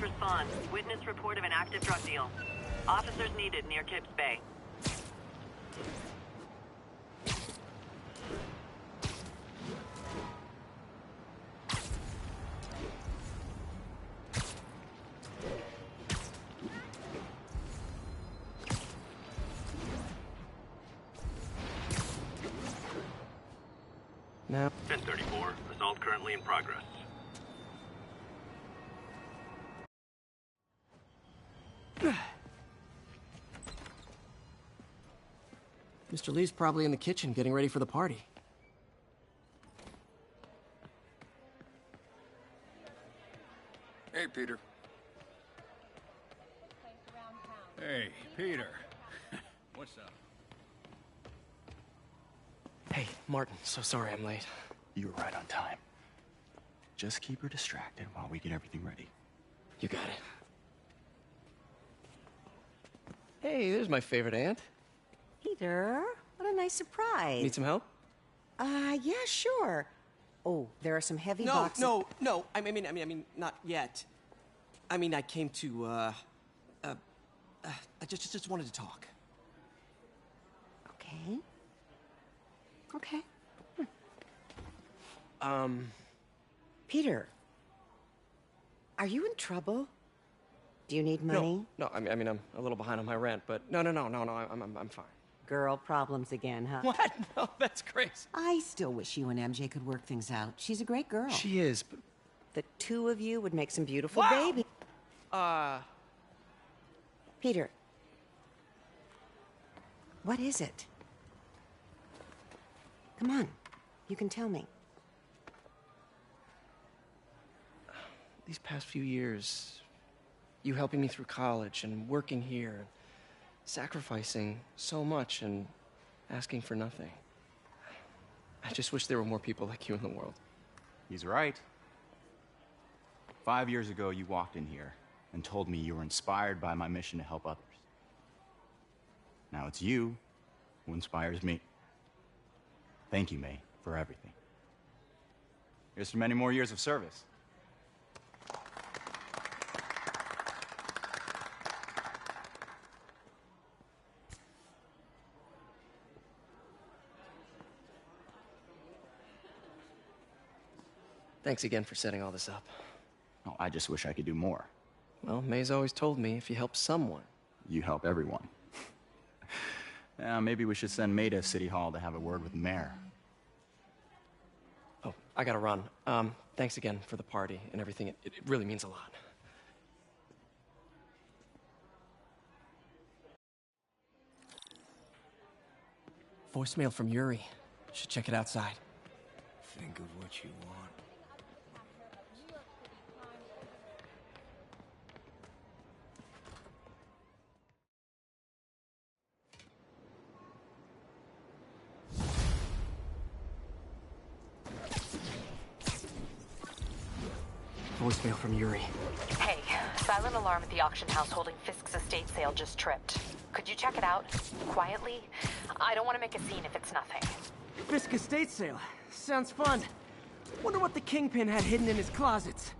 Fast response. Witness report of an active drug deal. Officers needed near Kips Bay. Now 1034. Assault currently in progress. Mr. Lee's probably in the kitchen getting ready for the party. Hey, Peter. Hey, Peter. What's up? Hey, Martin, so sorry I'm late. You were right on time. Just keep her distracted while we get everything ready. You got it. Hey, there's my favorite aunt. Peter, what a nice surprise. Need some help? Yeah, sure. Oh, there are some heavy boxes. No. I mean, not yet. I mean, I came to, I just wanted to talk. Okay. Okay. Peter, are you in trouble? Do you need money? No, I mean, I'm a little behind on my rent, but no, I'm fine. Girl problems again, huh? What? No, that's crazy. I still wish you and MJ could work things out. She's a great girl. She is, but... The two of you would make some beautiful Wow! baby. Peter. What is it? Come on. You can tell me. These past few years, you helping me through college and working here, sacrificing so much and asking for nothing. I just wish there were more people like you in the world. He's right. 5 years ago, you walked in here and told me you were inspired by my mission to help others. Now it's you who inspires me. Thank you, May, for everything. Here's to many more years of service. Thanks again for setting all this up. Oh, I just wish I could do more. Well, May's always told me if you help someone... You help everyone. Maybe we should send May to City Hall to have a word with the mayor. Oh, I gotta run. Thanks again for the party and everything. It really means a lot. Voicemail from Yuri. Should check it outside. Think of what you want. Voicemail from Yuri. Hey, silent alarm at the auction house holding Fisk's estate sale just tripped. Could you check it out? Quietly? I don't want to make a scene if it's nothing. Fisk estate sale. Sounds fun. Wonder what the Kingpin had hidden in his closets.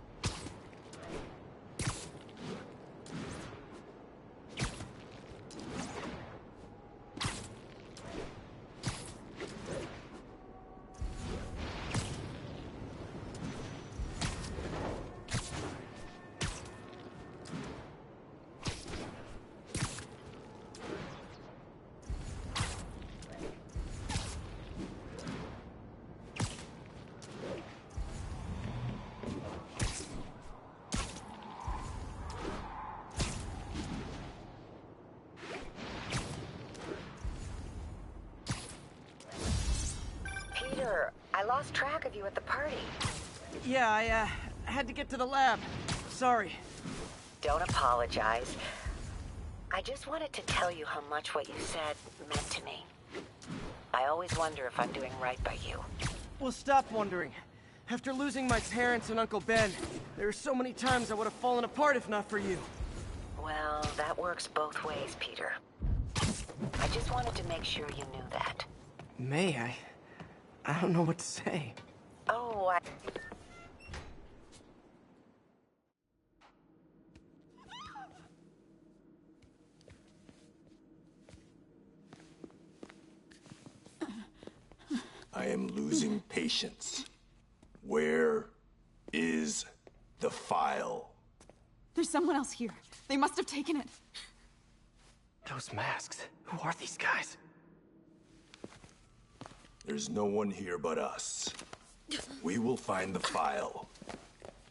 Peter, I lost track of you at the party. Yeah, I had to get to the lab. Sorry. Don't apologize. I just wanted to tell you how much what you said meant to me. I always wonder if I'm doing right by you. Well, stop wondering. After losing my parents and Uncle Ben, there were so many times I would have fallen apart if not for you. Well, that works both ways, Peter. I just wanted to make sure you knew that. May, I don't know what to say. Oh, losing patience. Where is the file? There's someone else here. They must have taken it. Those masks. Who are these guys? There's no one here but us. We will find the file,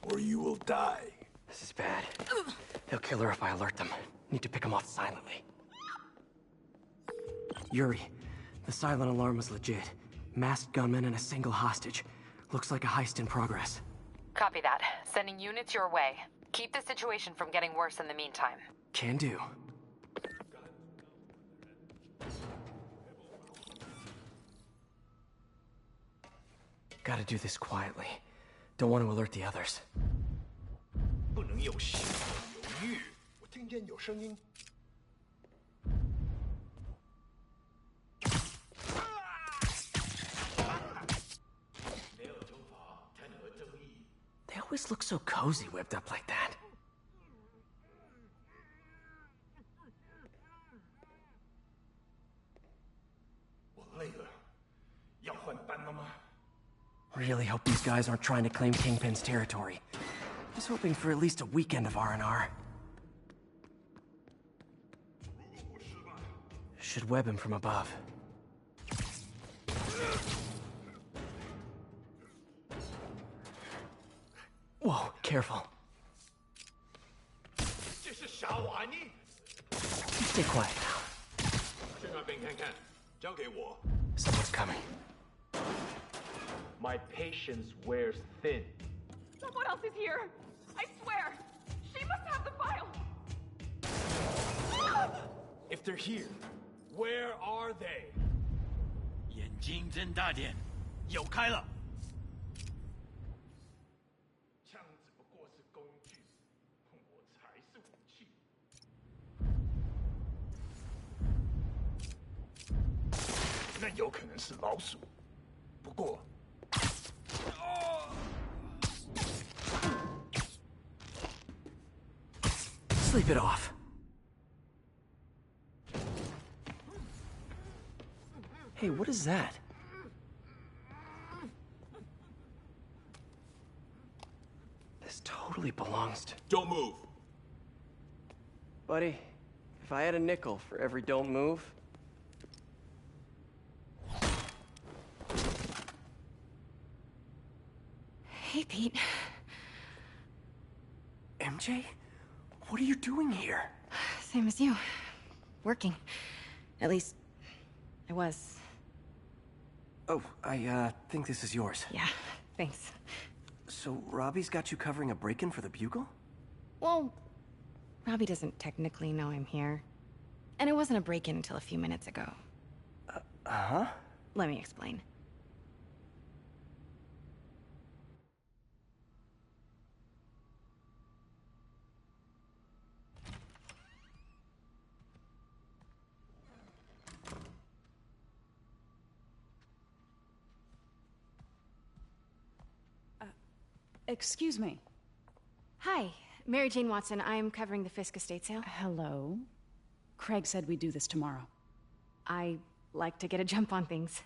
or you will die. This is bad. They'll kill her if I alert them. Need to pick them off silently. Yuri, the silent alarm was legit. Masked gunmen and a single hostage. Looks like a heist in progress. Copy that. Sending units your way. Keep the situation from getting worse in the meantime. Can do. Gotta do this quietly. Don't want to alert the others. 不能有时有犹豫。我听见有声音。They always look so cozy whipped up like that. Really hope these guys aren't trying to claim Kingpin's territory. Was hoping for at least a weekend of R&R. Should web him from above. Whoa, careful. Stay quiet now. Someone's coming. My patience wears thin. Someone else is here. I swear. She must have the file. If they're here, where are they? 眼睛睁大点，有开了。枪只不过是工具，我才是武器。那有可能是老鼠，不过。 Sleep it off. Hey, what is that? This totally belongs to... Don't move. Buddy, if I had a nickel for every don't move... Hey, Pete. MJ? What are you doing here? Same as you. Working. At least, I was. Oh, I think this is yours. Yeah, thanks. So, Robbie's got you covering a break-in for the Bugle? Well, Robbie doesn't technically know I'm here. And it wasn't a break-in until a few minutes ago. Uh-huh? Let me explain. Excuse me. Hi, Mary Jane Watson. I'm covering the Fisk estate sale. Hello. Craig said we'd do this tomorrow. I like to get a jump on things.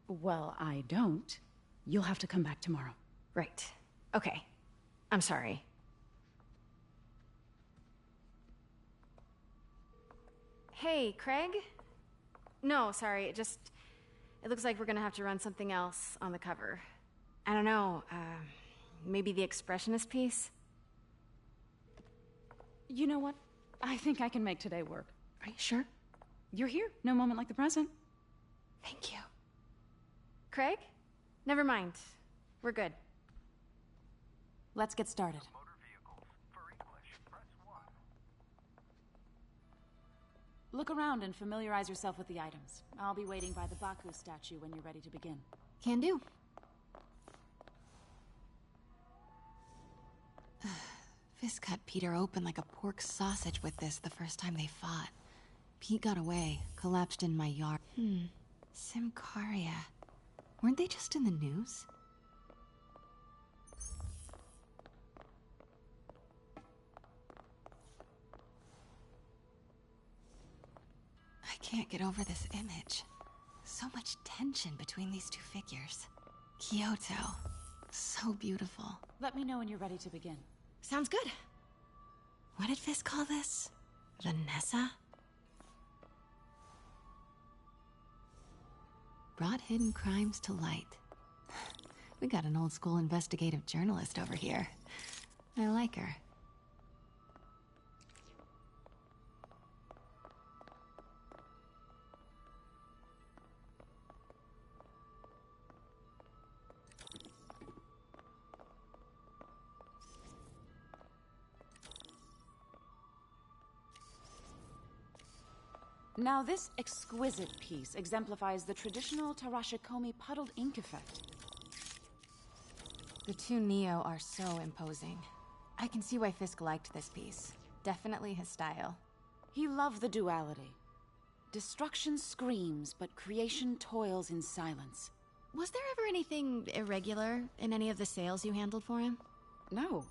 Well, I don't. You'll have to come back tomorrow. Right. Okay. I'm sorry. Hey, Craig? No, sorry. It looks like we're gonna have to run something else on the cover. I don't know, maybe the expressionist piece? You know what? I think I can make today work. Are you sure? You're here. No moment like the present. Thank you. Craig? Never mind. We're good. Let's get started. Look around and familiarize yourself with the items. I'll be waiting by the Baku statue when you're ready to begin. Can do. Fisk cut Peter open like a pork sausage with this the first time they fought. Pete got away, collapsed in my yard. Symkaria. Weren't they just in the news? I can't get over this image. so much tension between these two figures. Kyoto. So beautiful. Let me know when you're ready to begin. Sounds good. What did Fisk call this? Vanessa? Brought hidden crimes to light. We got an old school investigative journalist over here. I like her. Now, this exquisite piece exemplifies the traditional Tarashikomi puddled ink effect. The two Neo are so imposing. I can see why Fisk liked this piece. Definitely his style. He loved the duality. Destruction screams, but creation toils in silence. Was there ever anything irregular in any of the sales you handled for him? No.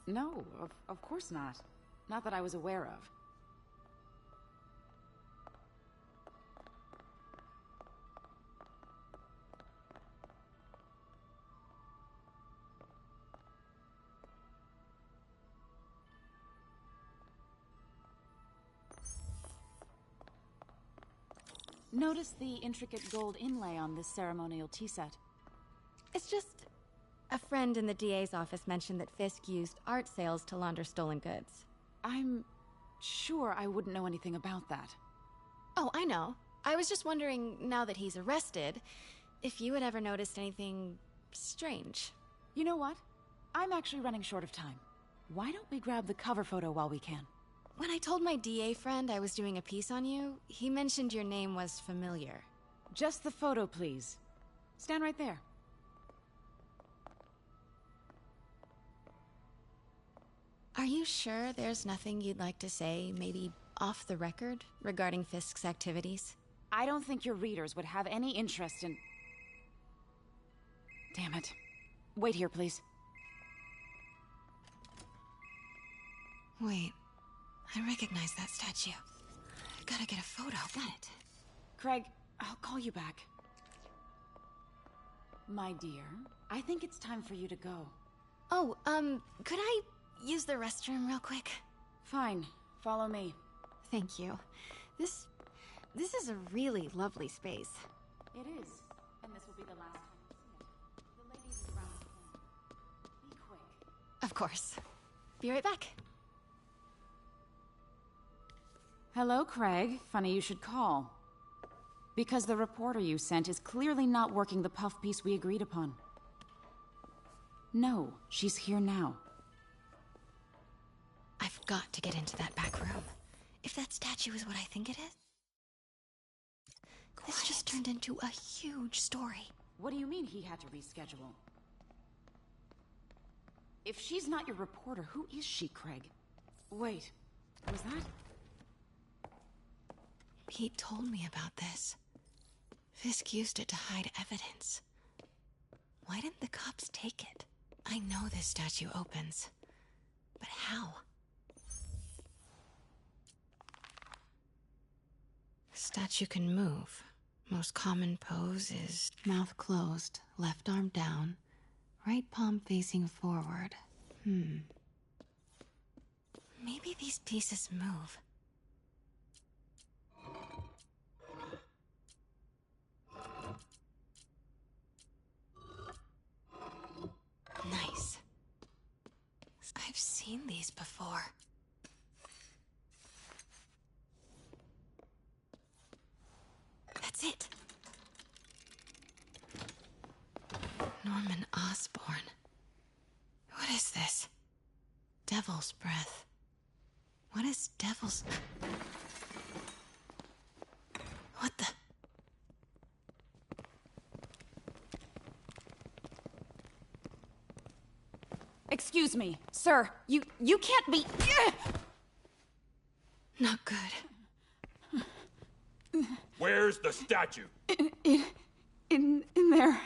No, of course not. Not that I was aware of. Notice the intricate gold inlay on this ceremonial tea set. It's just... a friend in the DA's office mentioned that Fisk used art sales to launder stolen goods. I'm sure I wouldn't know anything about that. Oh, I know. I was just wondering, now that he's arrested, if you had ever noticed anything strange. You know what? I'm actually running short of time. Why don't we grab the cover photo while we can? When I told my DA friend I was doing a piece on you, he mentioned your name was familiar. Just the photo, please. Stand right there. Are you sure there's nothing you'd like to say, maybe off the record, regarding Fisk's activities? I don't think your readers would have any interest in... Damn it. Wait here, please. Wait. I recognize that statue. Gotta get a photo. Got it. Craig, I'll call you back. My dear, I think it's time for you to go. Oh, could I use the restroom real quick? Fine. Follow me. Thank you. This is a really lovely space. It is. And this will be the last time you see it. The ladies around the corner. Be quick. Of course. Be right back. Hello, Craig. Funny you should call. Because the reporter you sent is clearly not working the puff piece we agreed upon. No, she's here now. I've got to get into that back room. If that statue is what I think it is... This just turned into a huge story. What do you mean he had to reschedule? If she's not your reporter, who is she, Craig? Wait, was that... Pete told me about this. Fisk used it to hide evidence. Why didn't the cops take it? I know this statue opens. But how? Statue can move. Most common pose is mouth closed, left arm down, right palm facing forward. Maybe these pieces move. Nice. I've seen these before. That's it. Norman Osborn. What is this? Devil's breath. What is devil's... What the... Excuse me, sir. You can't be... Not good. Where's the statue? In there.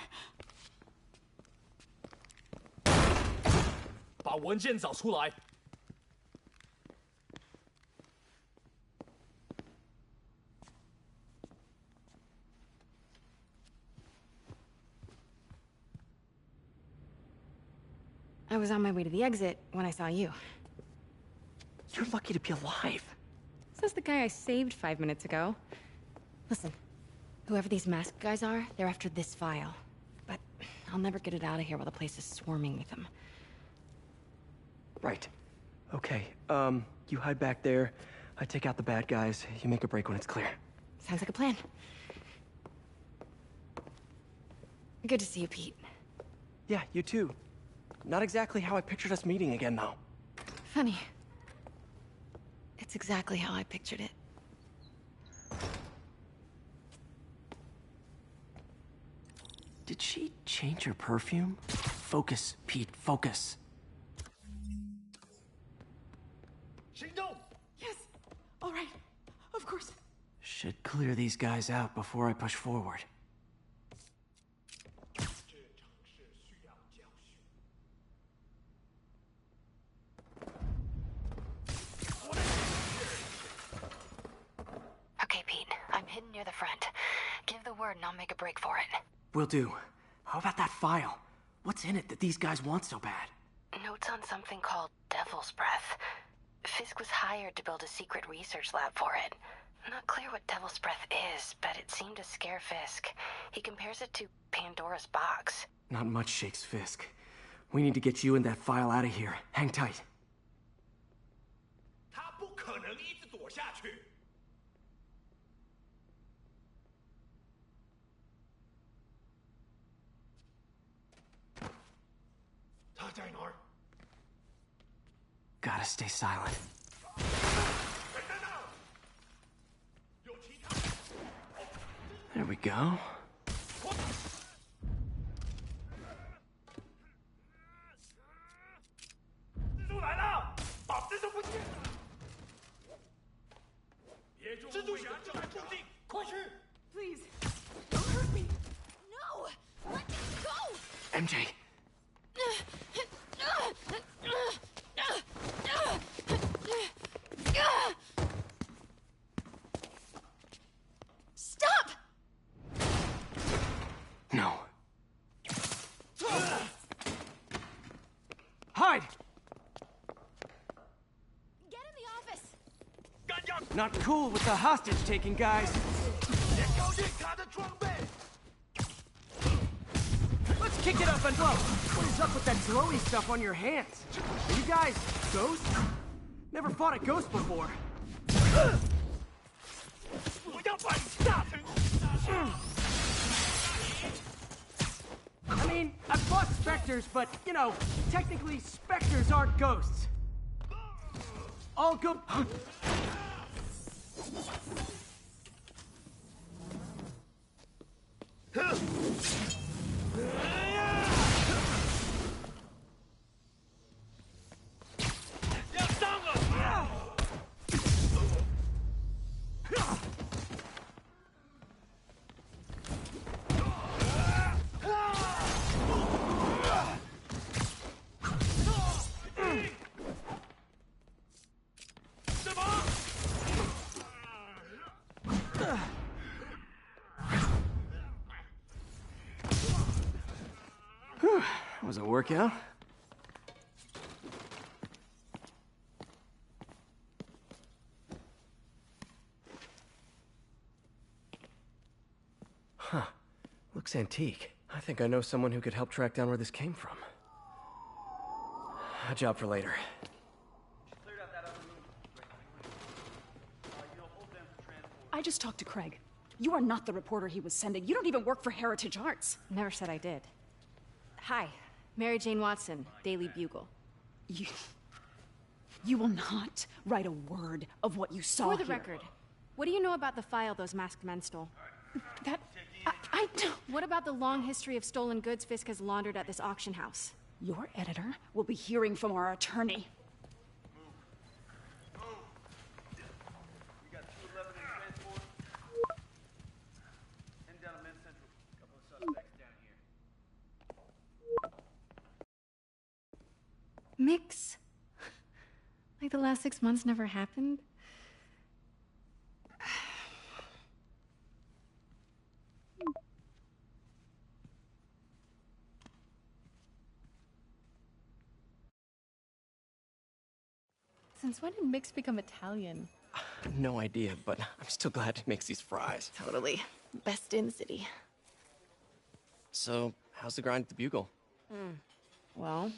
把文件找出来。I was on my way to the exit when I saw you. You're lucky to be alive. Says the guy I saved 5 minutes ago. Listen, whoever these masked guys are, they're after this file. But I'll never get it out of here while the place is swarming with them. Right. Okay, you hide back there. I take out the bad guys. You make a break when it's clear. Sounds like a plan. Good to see you, Pete. Yeah, you too. Not exactly how I pictured us meeting again, though. Funny. It's exactly how I pictured it. Did she change her perfume? Focus, Pete, focus. Yes. All right. Of course. Should clear these guys out before I push forward. Okay, Pete. I'm hidden near the front. Give the word and I'll make a break for it. Will do. How about that file? What's in it that these guys want so bad? Notes on something called Devil's Breath. Fisk was hired to build a secret research lab for it. Not clear what Devil's Breath is, but it seemed to scare Fisk. He compares it to Pandora's box. Not much shakes Fisk. We need to get you and that file out of here. Hang tight. 他不可能一直躲下去。他在哪儿？ Gotta stay silent. There we go. Please, don't hurt me. No! Let me go! MJ. Stop! No. Hide! Get in the office! Not cool with the hostage-taking guys. Let's kick it up and blow. What is up with that glowy stuff on your hands? Are you guys ghosts? Never fought a ghost before. I mean, I've fought specters, but, you know, technically specters aren't ghosts. All good. Was it a workout? Huh. Looks antique. I think I know someone who could help track down where this came from. A job for later. I just talked to Craig. You are not the reporter he was sending. You don't even work for Heritage Arts. Never said I did. Hi, Mary Jane Watson, Daily Bugle. You will not write a word of what you saw For the here. record, what do you know about the file those masked men stole? I don't... What about the long history of stolen goods Fisk has laundered at this auction house? Your editor will be hearing from our attorney. Mix? Like the last 6 months never happened? Since when did Mix become Italian? No idea, but I'm still glad he makes these fries. Totally. Best in the city. So, how's the grind at the Bugle? Well,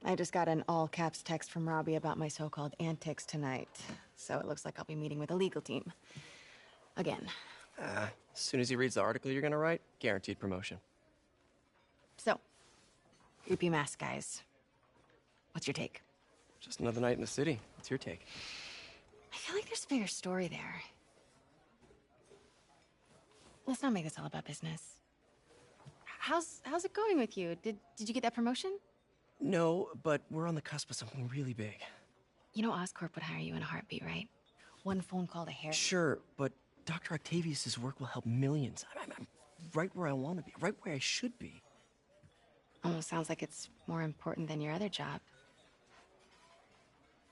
I just got an all-caps text from Robbie about my so-called antics tonight. So it looks like I'll be meeting with a legal team. Again. As soon as he reads the article you're gonna write, guaranteed promotion. So, creepy mask guys. What's your take? Just another night in the city. What's your take? I feel like there's a bigger story there. Let's not make this all about business. How's it going with you? Did you get that promotion? No, but we're on the cusp of something really big. You know Oscorp would hire you in a heartbeat, right? One phone call to Harry. Sure, but Dr. Octavius's work will help millions. I'm right where I want to be, right where I should be. Almost sounds like it's more important than your other job.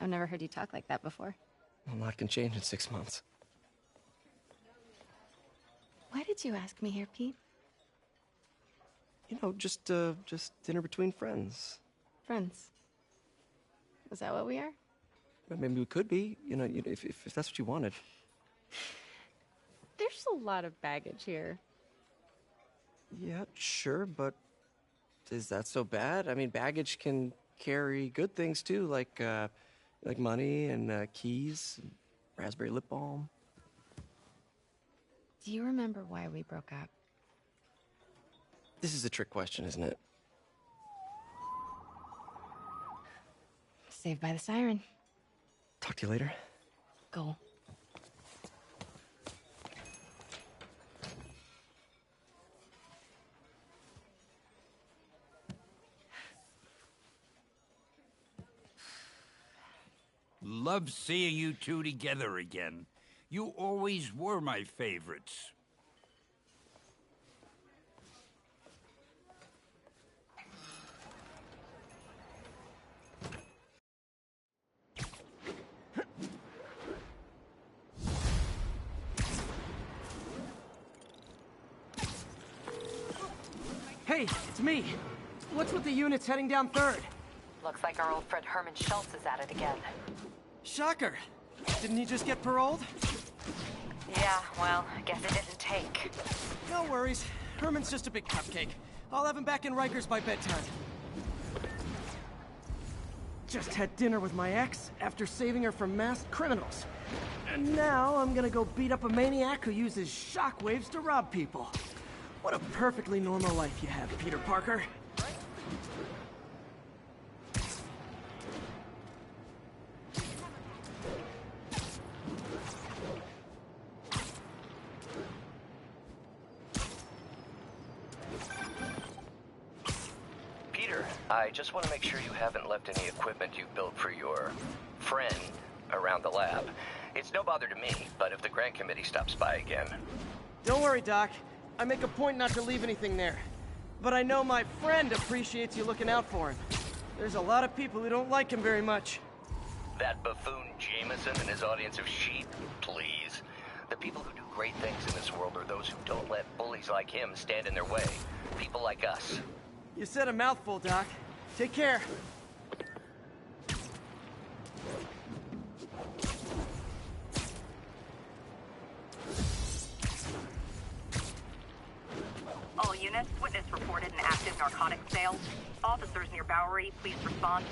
I've never heard you talk like that before. A lot can change in 6 months. Why did you ask me here, Pete? You know, just dinner between friends. Friends. Is that what we are? Maybe we could be, if that's what you wanted. There's a lot of baggage here. Yeah, sure, but is that so bad? I mean, baggage can carry good things too, like money and keys, and raspberry lip balm. Do you remember why we broke up? This is a trick question, isn't it? Saved by the siren. Talk to you later. Go. Love seeing you two together again. You always were my favorites. Hey, it's me. What's with the units heading down 3rd? Looks like our old friend Herman Schultz is at it again. Shocker. Didn't he just get paroled? Yeah, well, I guess it didn't take. No worries. Herman's just a big cupcake. I'll have him back in Rikers by bedtime. Just had dinner with my ex after saving her from masked criminals. And now I'm gonna go beat up a maniac who uses shockwaves to rob people. What a perfectly normal life you have, Peter Parker. Peter, I just want to make sure you haven't left any equipment you built for your friend around the lab. It's no bother to me, but if the grant committee stops by again... Don't worry, Doc. I make a point not to leave anything there. But I know my friend appreciates you looking out for him. There's a lot of people who don't like him very much. That buffoon Jameson and his audience of sheep? Please. The people who do great things in this world are those who don't let bullies like him stand in their way. People like us. You said a mouthful, Doc. Take care. All units, witness reported an active narcotics sale. Officers near Bowery, please respond.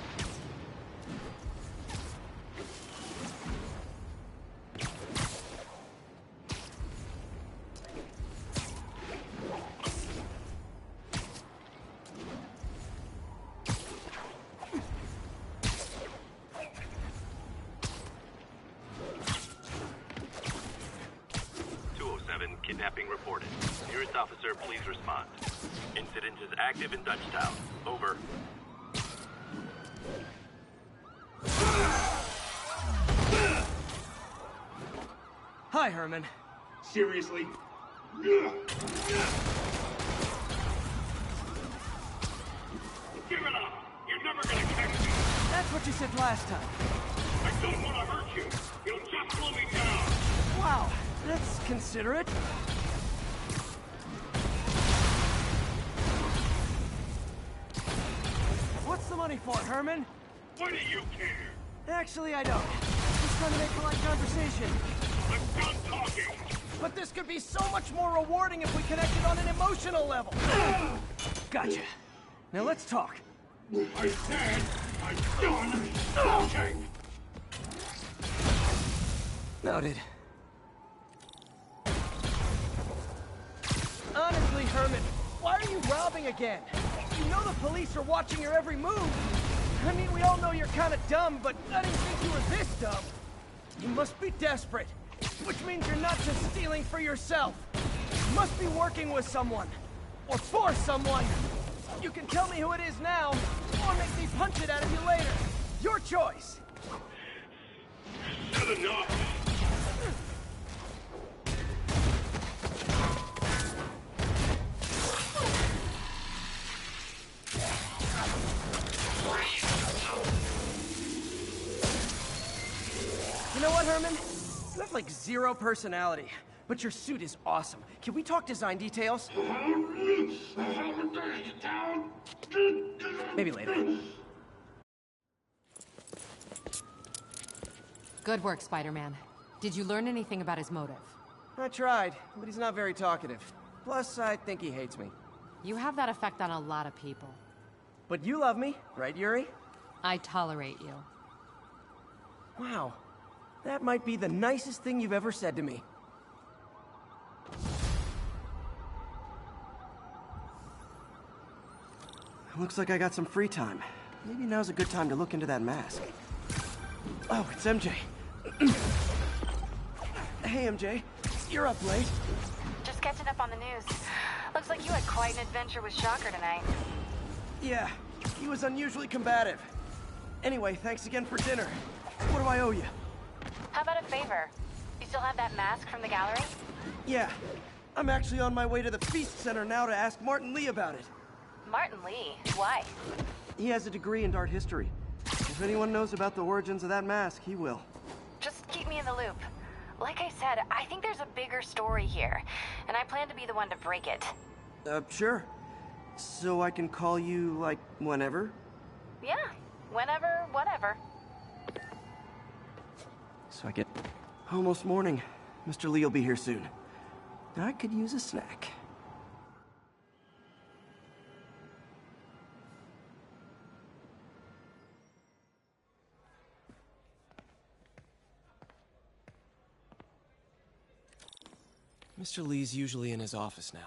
Kidnapping reported. Nearest officer, please respond. Incident is active in Dutchtown. Over. Hi, Herman. Seriously? Give it up! You're never gonna catch me! That's what you said last time. I don't want to hurt you! You'll just slow me down! Wow, that's considerate. What's the money for, Herman? Why do you care? Actually, I don't. Just trying to make polite conversation. I'm done talking! But this could be so much more rewarding if we connected on an emotional level. Gotcha. Now let's talk. I said I'm done talking! Noted. Honestly, Herman, why are you robbing again? You know the police are watching your every move. I mean, we all know you're kind of dumb, but I didn't think you were this dumb. You must be desperate, which means you're not just stealing for yourself. You must be working with someone, or for someone. You can tell me who it is now, or make me punch it out of you later. Your choice. Good enough! You know what, Herman? You have like zero personality, but your suit is awesome. Can we talk design details? Maybe later. Good work, Spider-Man. Did you learn anything about his motive? I tried, but he's not very talkative. Plus, I think he hates me. You have that effect on a lot of people. But you love me, right, Yuri? I tolerate you. Wow. That might be the nicest thing you've ever said to me. Looks like I got some free time. Maybe now's a good time to look into that mask. Oh, it's MJ. Hey, MJ. You're up late. Just catching up on the news. Looks like you had quite an adventure with Shocker tonight. Yeah, he was unusually combative. Anyway, thanks again for dinner. What do I owe you? How about a favor? You still have that mask from the gallery? Yeah, I'm actually on my way to the Feast Center now to ask Martin Lee about it. Martin Lee? Why? He has a degree in art history. If anyone knows about the origins of that mask, he will. Just keep me in the loop. Like I said, I think there's a bigger story here, and I plan to be the one to break it. Sure. So I can call you, like, whenever? Yeah, whenever, whatever. So I get... Almost morning. Mr. Lee will be here soon. I could use a snack. Mr. Lee's usually in his office now.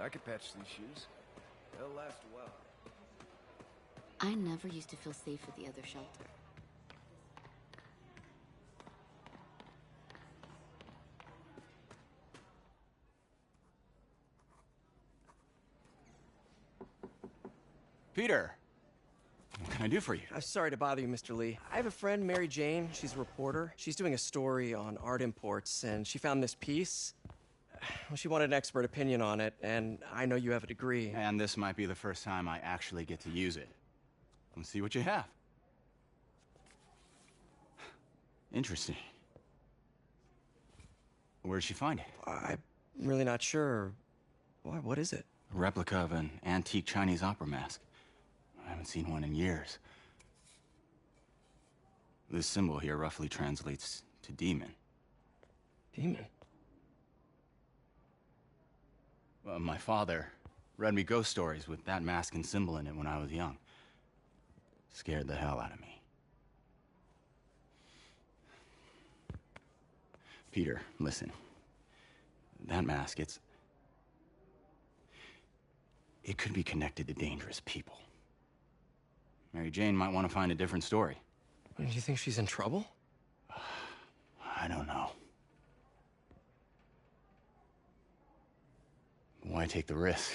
I could patch these shoes. They'll last a while. I never used to feel safe at the other shelter. Peter, what can I do for you? I'm sorry to bother you, Mr. Lee. I have a friend, Mary Jane. She's a reporter. She's doing a story on art imports, and she found this piece. Well, she wanted an expert opinion on it, and I know you have a degree. And this might be the first time I actually get to use it. Let's see what you have. Interesting. Where'd she find it? I'm really not sure. Why, what is it? A replica of an antique Chinese opera mask. I haven't seen one in years. This symbol here roughly translates to demon. Demon? My father read me ghost stories with that mask and symbol in it when I was young. Scared the hell out of me. Peter, listen. That mask, it could be connected to dangerous people. Mary Jane might want to find a different story. Do you think she's in trouble? I don't know. Why take the risk?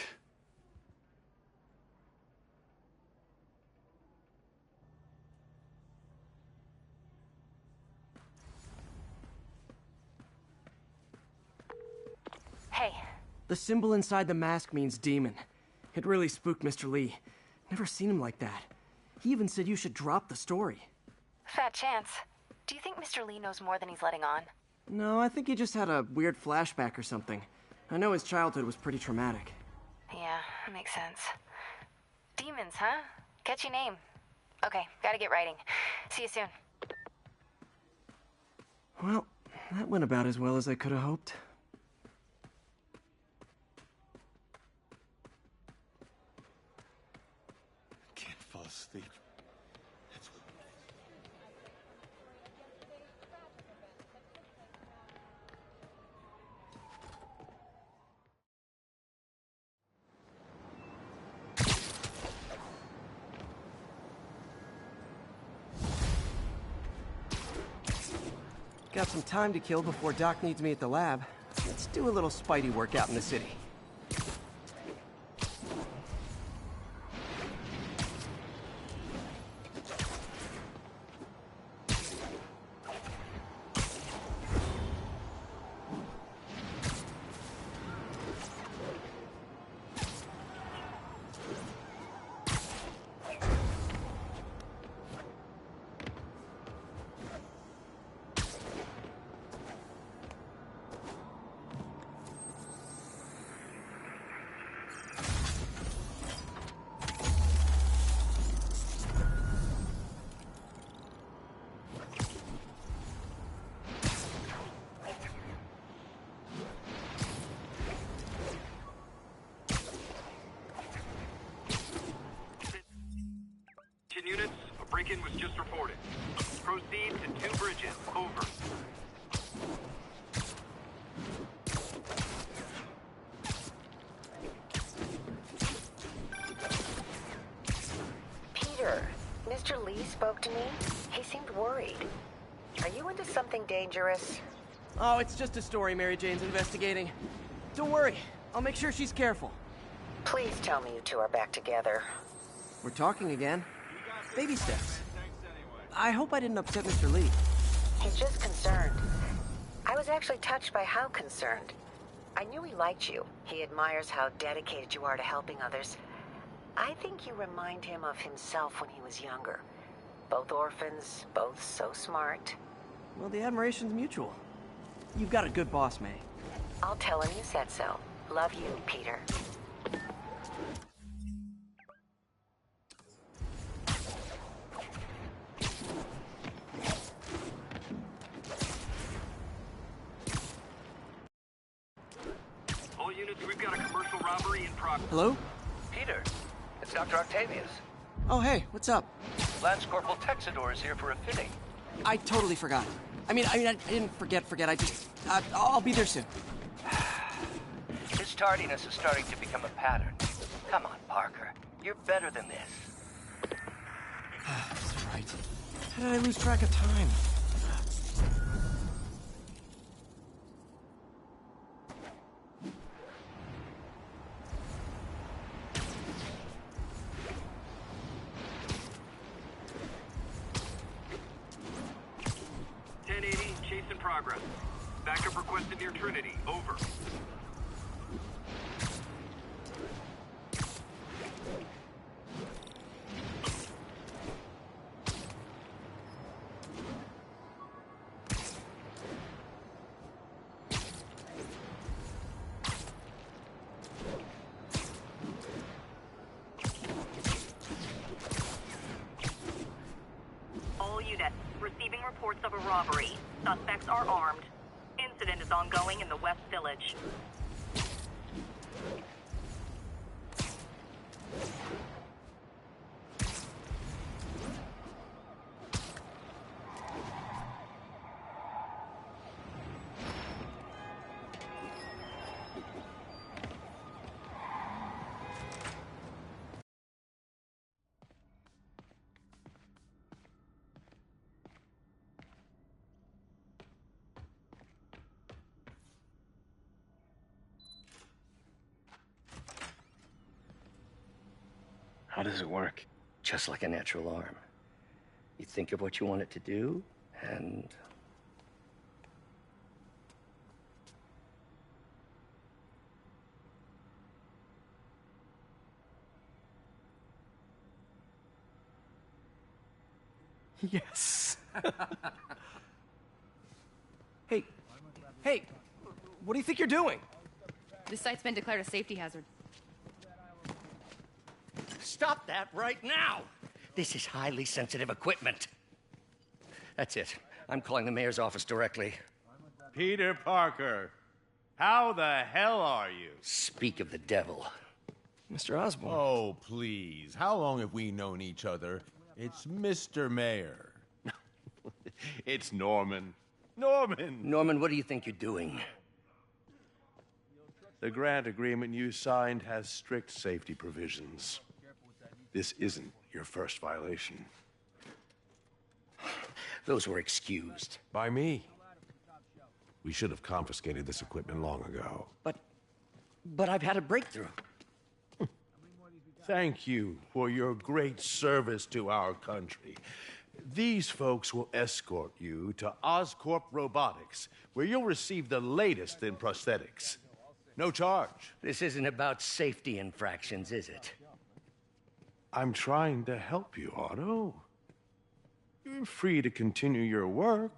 Hey. The symbol inside the mask means demon. It really spooked Mr. Lee. Never seen him like that. He even said you should drop the story. Fat chance. Do you think Mr. Lee knows more than he's letting on? No, I think he just had a weird flashback or something. I know his childhood was pretty traumatic. Yeah, makes sense. Demons, huh? Catchy name. Okay, gotta get writing. See you soon. Well, that went about as well as I could have hoped. Can't fall asleep. Got some time to kill before Doc needs me at the lab. Let's do a little Spidey workout in the city. Units, a break-in was just reported. Proceed to 2 bridges. Over. Peter, Mr. Lee spoke to me. He seemed worried. Are you into something dangerous? Oh, it's just a story Mary Jane's investigating. Don't worry, I'll make sure she's careful. Please tell me you two are back together. We're talking again. Baby steps. I hope I didn't upset Mr. Lee. He's just concerned. I was actually touched by how concerned. I knew he liked you. He admires how dedicated you are to helping others. I think you remind him of himself when he was younger. Both orphans, both so smart. Well, the admiration's mutual. You've got a good boss, May. I'll tell him you said so. Love you, Peter. All units, we've got a commercial robbery in progress. Hello? Peter, it's Dr. Octavius. Oh, hey, what's up? Lance Corporal Texador is here for a fitting. I totally forgot. I didn't forget. I just, I'll be there soon. His tardiness is starting to become a pattern. Come on, Parker. You're better than this. That's right. How did I lose track of time? Progress. Backup requested near Trinity. Over. All units, receiving reports of a robbery. Suspects are armed. Incident is ongoing in the West Village. How does it work? Just like a natural arm. You think of what you want it to do, and... Yes. Hey, Hey, what do you think you're doing? This site's been declared a safety hazard. Stop that right now! This is highly sensitive equipment. That's it. I'm calling the mayor's office directly. Peter Parker, how the hell are you? Speak of the devil. Mr. Osborn. Oh, please. How long have we known each other? It's Mr. Mayor. It's Norman. Norman! Norman, what do you think you're doing? The grant agreement you signed has strict safety provisions. This isn't your first violation. Those were excused. By me. We should have confiscated this equipment long ago. But I've had a breakthrough. Thank you for your great service to our country. These folks will escort you to Oscorp Robotics, where you'll receive the latest in prosthetics. No charge. This isn't about safety infractions, is it? I'm trying to help you, Otto. You're free to continue your work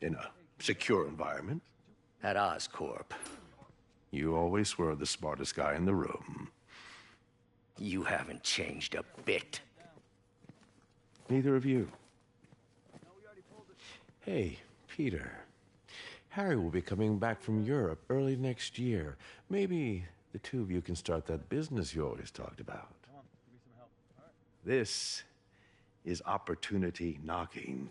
in a secure environment. At Oscorp. You always were the smartest guy in the room. You haven't changed a bit. Neither of you. Hey, Peter. Harry will be coming back from Europe early next year. Maybe the two of you can start that business you always talked about. This is opportunity knocking.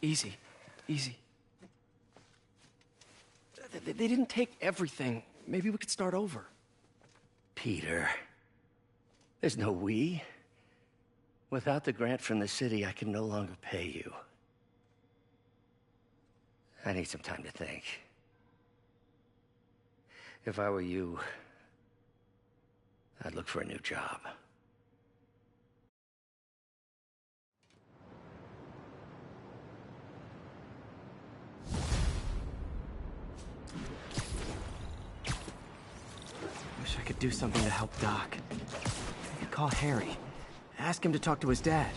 Easy. They didn't take everything. Maybe we could start over. Peter, there's no we. Without the grant from the city, I can no longer pay you. I need some time to think. If I were you, I'd look for a new job. Wish I could do something to help Doc. I could call Harry. Ask him to talk to his dad.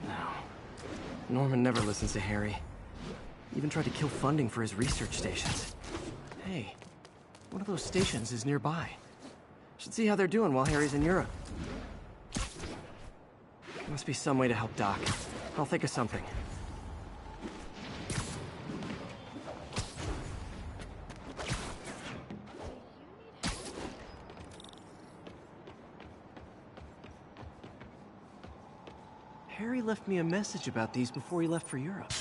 No. Norman never listens to Harry. Even tried to kill funding for his research stations. Hey, one of those stations is nearby. Should see how they're doing while Harry's in Europe. Must be some way to help Doc. I'll think of something. Harry left me a message about these before he left for Europe.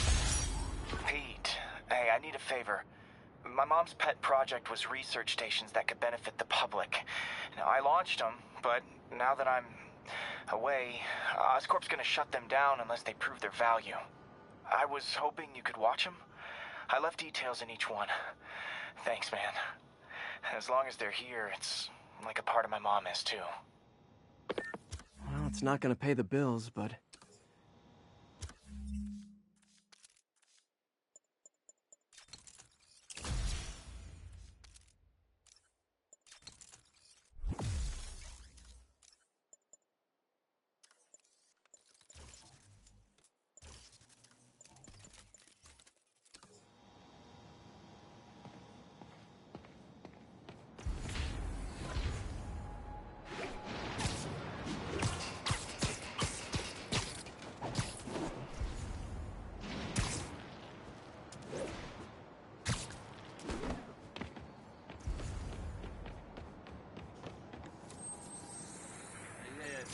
Pete, hey, I need a favor. My mom's pet project was research stations that could benefit the public. Now, I launched them, but now that I'm away, Oscorp's gonna shut them down unless they prove their value. I was hoping you could watch them. I left details in each one. Thanks, man. As long as they're here, it's like a part of my mom is, too. Well, it's not gonna pay the bills, but...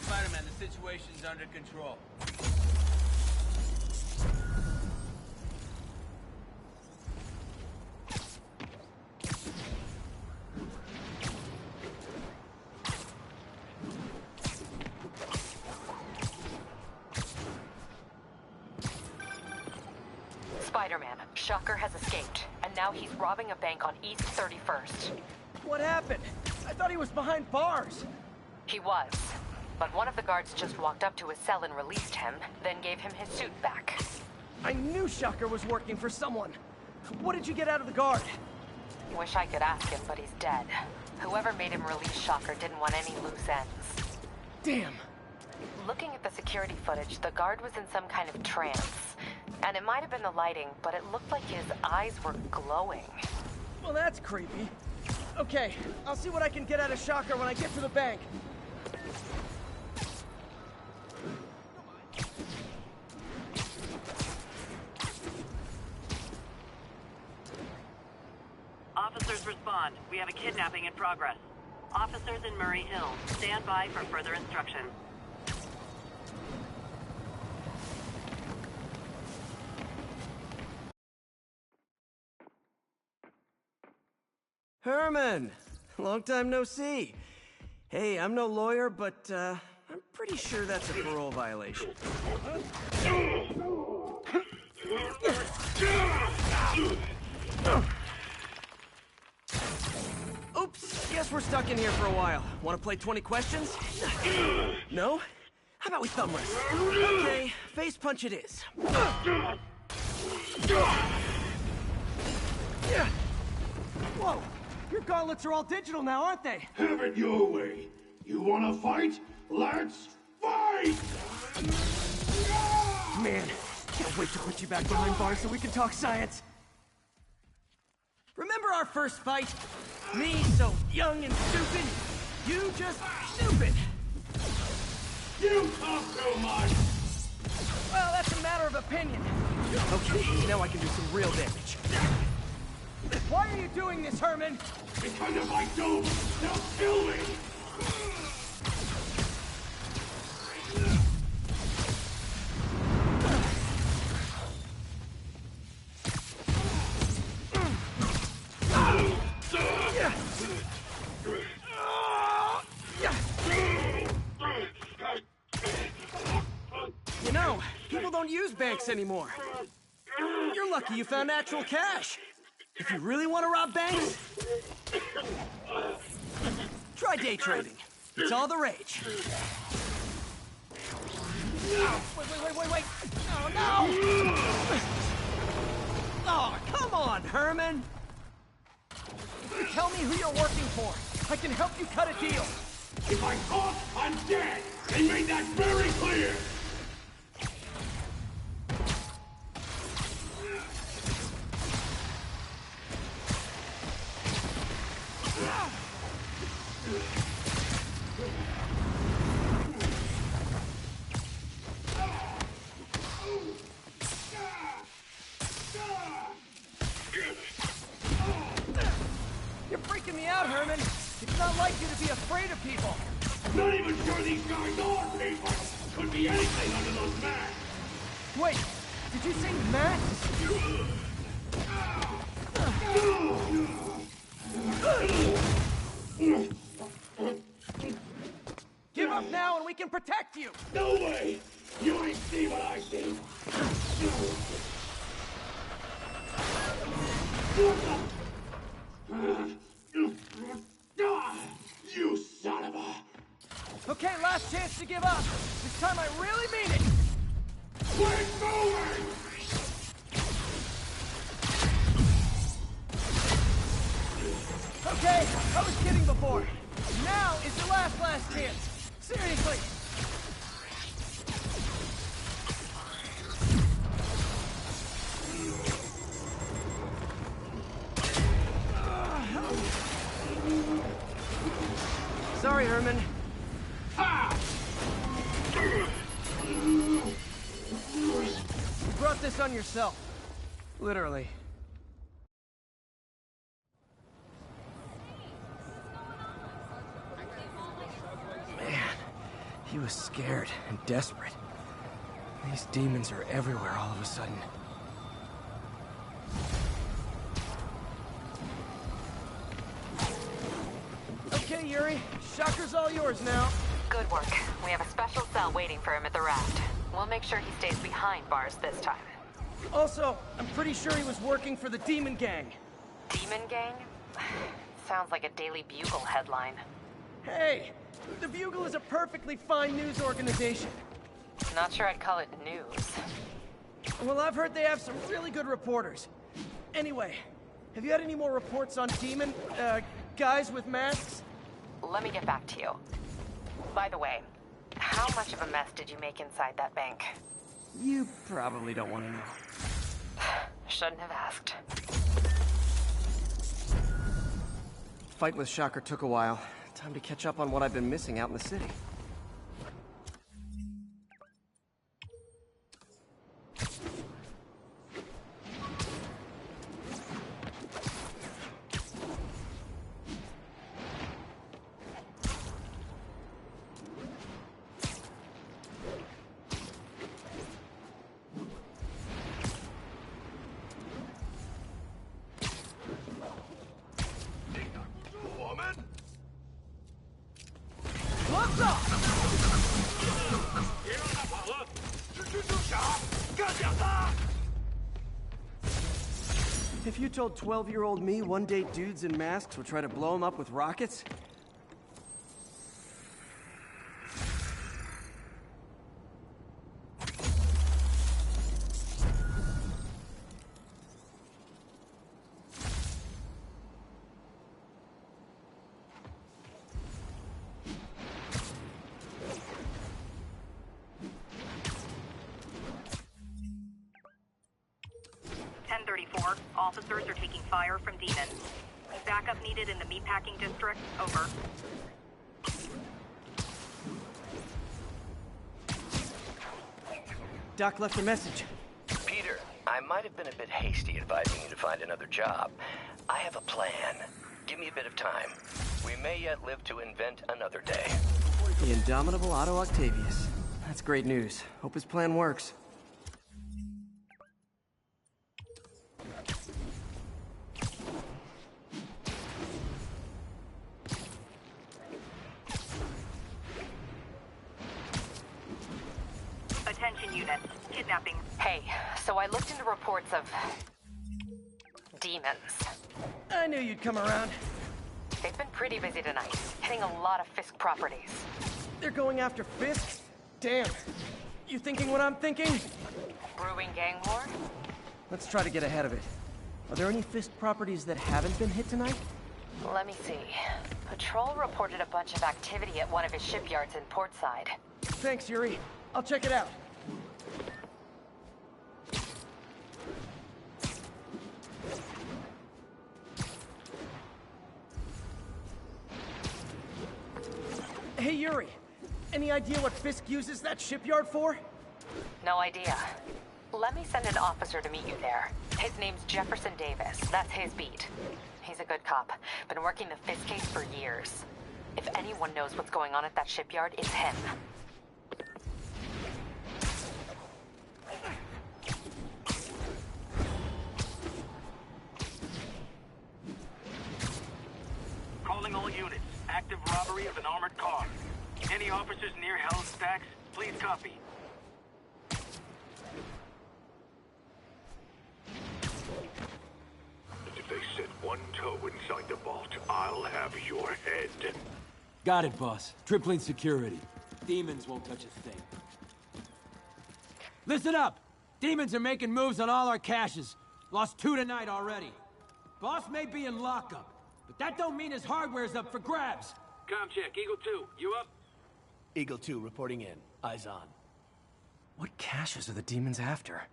Spider-Man, the situation's under control. Spider-Man, Shocker has escaped, and now he's robbing a bank on East 31st. What happened? I thought he was behind bars. He was. But one of the guards just walked up to his cell and released him, then gave him his suit back. I knew Shocker was working for someone. What did you get out of the guard? Wish I could ask him, but he's dead. Whoever made him release Shocker didn't want any loose ends. Damn! Looking at the security footage, the guard was in some kind of trance. And it might have been the lighting, but it looked like his eyes were glowing. Well, that's creepy. Okay, I'll see what I can get out of Shocker when I get to the bank. Officers respond. We have a kidnapping in progress. Officers in Murray Hill. Stand by for further instruction. Herman! Long time no see. Hey, I'm no lawyer, but, I'm pretty sure that's a parole violation. Oops, guess we're stuck in here for a while. Want to play 20 questions? No? How about we thumb wrestle? Okay, face punch it is. Whoa! Your gauntlets are all digital now, aren't they? Have it your way. You wanna fight? Let's fight! Man, can't wait to put you back behind bars so we can talk science. Remember our first fight? Me so young and stupid, you just stupid. You talk too much! Well, that's a matter of opinion. Okay, now I can do some real damage. Why are you doing this, Herman? Because if I don't, they'll kill me! You know, people don't use banks anymore. You're lucky you found actual cash. If you really want to rob banks, try day trading. It's all the rage. Wait. Oh, no! Oh, come on, Herman! You tell me who you're working for. I can help you cut a deal. If I talk, I'm dead! They made that very clear! You're freaking me out, Herman. It's not like you to be afraid of people. I'm not even sure these guys are people. Could be anything under those masks. Wait, did you say masks? Give up now and we can protect you! No way! You ain't see what I see! You son of a... Okay, last chance to give up. This time I really mean it! We're moving! Okay, I was kidding before. Now is your last chance. Seriously. Sorry, Herman. You brought this on yourself. Literally. He was scared and desperate. These demons are everywhere all of a sudden. Okay, Yuri. Shocker's all yours now. Good work. We have a special cell waiting for him at the raft. We'll make sure he stays behind bars this time. Also, I'm pretty sure he was working for the Demon Gang. Demon Gang? Sounds like a Daily Bugle headline. Hey! The Bugle is a perfectly fine news organization. Not sure I'd call it news. Well, I've heard they have some really good reporters. Anyway, Have you had any more reports on demon, guys with masks? Let me get back to you. By the way, how much of a mess did you make inside that bank? You probably don't want to know. Shouldn't have asked. Fight with Shocker took a while. Time to catch up on what I've been missing out in the city. If you told 12-year-old me one day dudes in masks would try to blow him up with rockets... Officers are taking fire from demons. Backup needed in the meatpacking district. Over. Doc left a message. Peter, I might have been a bit hasty advising you to find another job. I have a plan. Give me a bit of time. We may yet live to invent another day. The indomitable Otto Octavius. That's great news. Hope his plan works. Attention units. Kidnapping. Hey, so I looked into reports of... demons. I knew you'd come around. They've been pretty busy tonight, hitting a lot of Fisk properties. They're going after Fisk? Damn. You thinking what I'm thinking? Brewing gang war? Let's try to get ahead of it. Are there any Fisk properties that haven't been hit tonight? Let me see. Patrol reported a bunch of activity at one of his shipyards in Portside. Thanks, Yuri. I'll check it out. Hey, Yuri. Any idea what Fisk uses that shipyard for? No idea. Let me send an officer to meet you there. His name's Jefferson Davis. That's his beat. He's a good cop. Been working the Fisk case for years. If anyone knows what's going on at that shipyard, it's him. Calling all units. Active robbery of an armored car. Any officers near Hell's Stacks, please copy. If they set one toe inside the vault, I'll have your head. Got it, boss. Tripling security. Demons won't touch a thing. Listen up! Demons are making moves on all our caches. Lost 2 tonight already. Boss may be in lockup, but that don't mean his hardware's up for grabs. Com check, Eagle 2, you up? Eagle 2 reporting in. Eyes on. What caches are the demons after?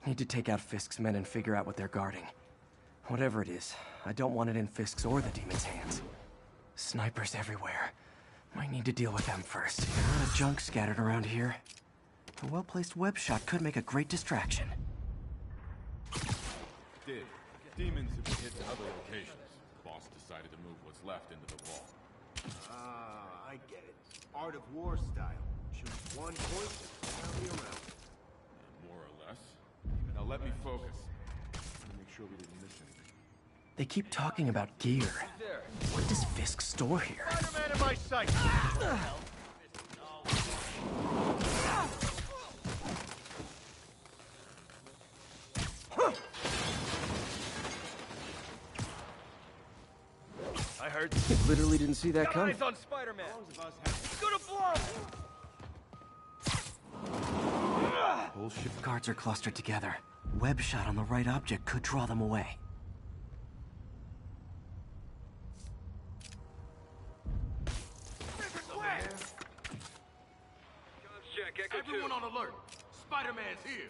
Need to take out Fisk's men and figure out what they're guarding. Whatever it is, I don't want it in Fisk's or the demons' hands. Snipers everywhere. Might need to deal with them first. A lot of junk scattered around here. A well-placed web shot could make a great distraction. Demons have been hit in other locations. Boss decided to move what's left into the vault. Ah, I get it. Art of War style. Choose one point and rally around. More or less. Now let me focus. Let me make sure we didn't miss anything. They keep talking about gear. What does Fisk store here? Spider-Man in my sight! I heard. Literally didn't see that coming. Eyes on Spider-Man. Go to blow. Whole ship guards are clustered together. Web shot on the right object could draw them away. Everyone on alert. Spider-Man's here.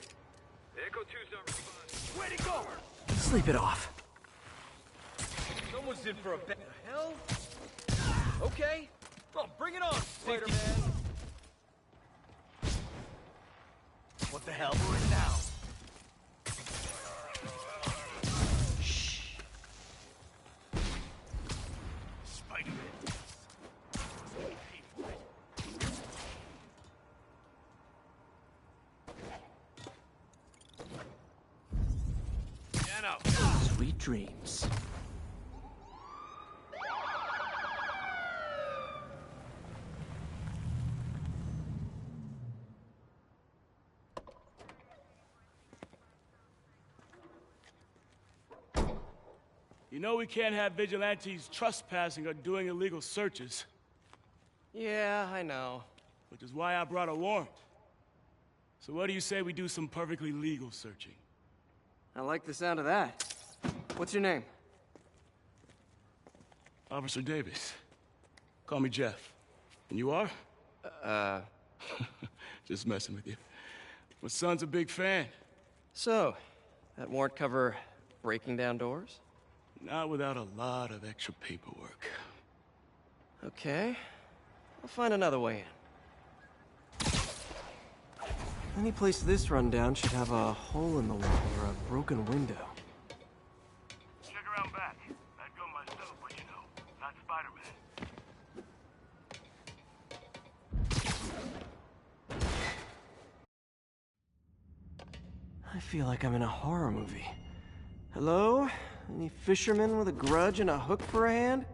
Echo 2's on response. Where'd he go? Sleep it off. Someone's in for a bet. The hell? Okay. Oh, bring it on, Spider-Man. What the hell? Do it now. Sweet dreams. You know we can't have vigilantes trespassing or doing illegal searches. Yeah, I know. Which is why I brought a warrant. So what do you say we do some perfectly legal searching? I like the sound of that. What's your name? Officer Davis. Call me Jeff. And you are? Just messing with you. My son's a big fan. So, that warrant cover breaking down doors? Not without a lot of extra paperwork. Okay. I'll find another way in. Any place this rundown should have a hole in the wall or a broken window. Check around back. I'd go myself, but you know, not Spider-Man. I feel like I'm in a horror movie. Hello? Any fishermen with a grudge and a hook for a hand?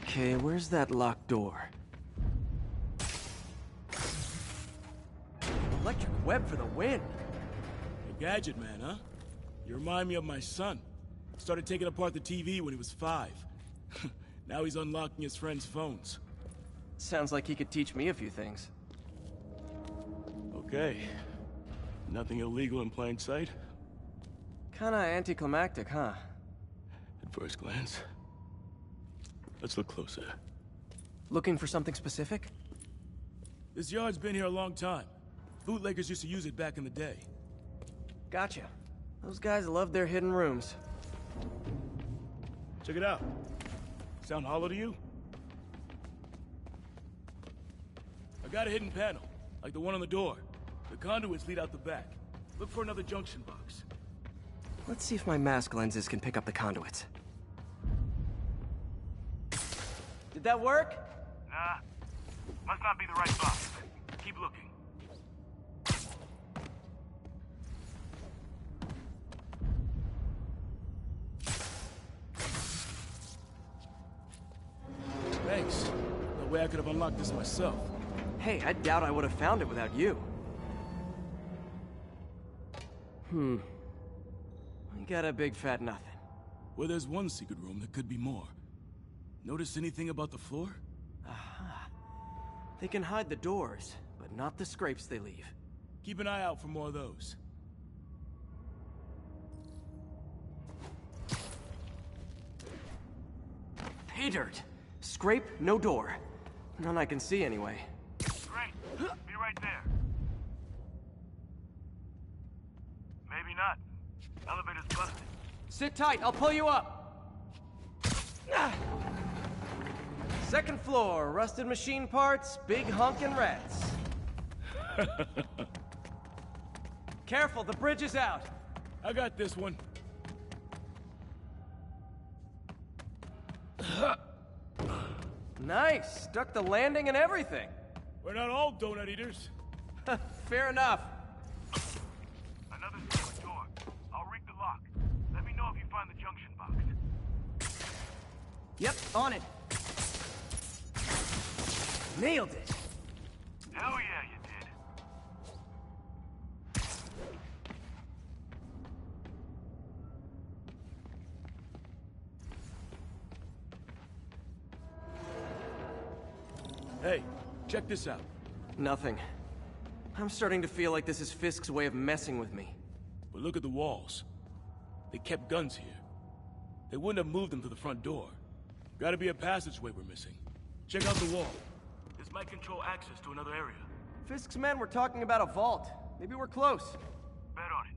Okay, where's that locked door? Electric web for the win! A gadget man, huh? You remind me of my son. Started taking apart the TV when he was 5. Now he's unlocking his friends' phones. Sounds like he could teach me a few things. Okay. Nothing illegal in plain sight? Kinda anticlimactic, huh? At first glance. Let's look closer. Looking for something specific? This yard's been here a long time. Bootleggers used to use it back in the day. Gotcha. Those guys love their hidden rooms. Check it out. Sound hollow to you? I got a hidden panel, like the one on the door. The conduits lead out the back. Look for another junction box. Let's see if my mask lenses can pick up the conduits. Did that work? Nah. Must not be the right box. Keep looking. Thanks. No way I could have unlocked this myself. Hey, I doubt I would have found it without you. We got a big fat nothing. Well, there's one secret room that could be more. Notice anything about the floor? Aha. They can hide the doors, but not the scrapes they leave. Keep an eye out for more of those. Pay dirt. Scrape, no door. None I can see anyway. Great. Be right there. Maybe not. Elevator's busted. Sit tight, I'll pull you up. Second floor, rusted machine parts, big honkin' rats. Careful, the bridge is out. I got this one. Nice, stuck the landing and everything. We're not all donut eaters. Fair enough. Another secret door. I'll rig the lock. Let me know if you find the junction box. Yep, on it. Nailed it. Hell yeah, you did. Hey, check this out. Nothing. I'm starting to feel like this is Fisk's way of messing with me. But look at the walls. They kept guns here. They wouldn't have moved them to the front door. Gotta be a passageway we're missing. Check out the wall. This might control access to another area. Fisk's men were talking about a vault. Maybe we're close. Bet on it.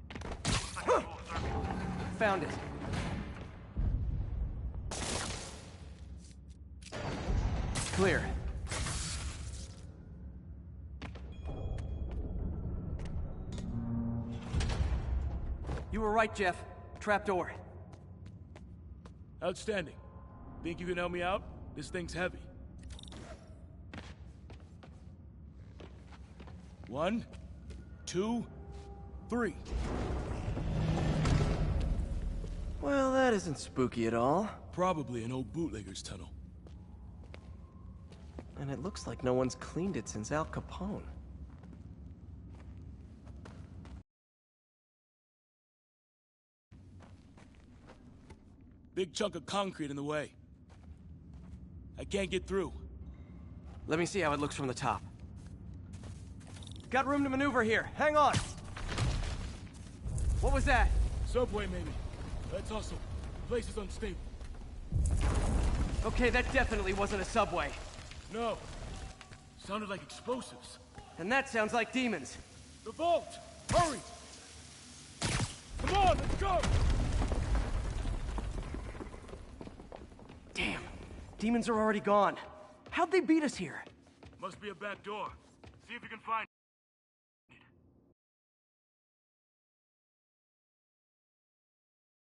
Looks like a full circle. Found it. Clear. You were right, Jeff. Trapdoor. Outstanding. Think you can help me out? This thing's heavy. 1, 2, 3. Well, that isn't spooky at all. Probably an old bootlegger's tunnel. And it looks like no one's cleaned it since Al Capone. Big chunk of concrete in the way. I can't get through. Let me see how it looks from the top. Got room to maneuver here. Hang on. What was that? Subway, maybe. Let's hustle. The place is unstable. Okay, that definitely wasn't a subway. No. Sounded like explosives. And that sounds like demons. The vault! Hurry! Come on, let's go! Damn. Demons are already gone. How'd they beat us here? Must be a back door. See if you can find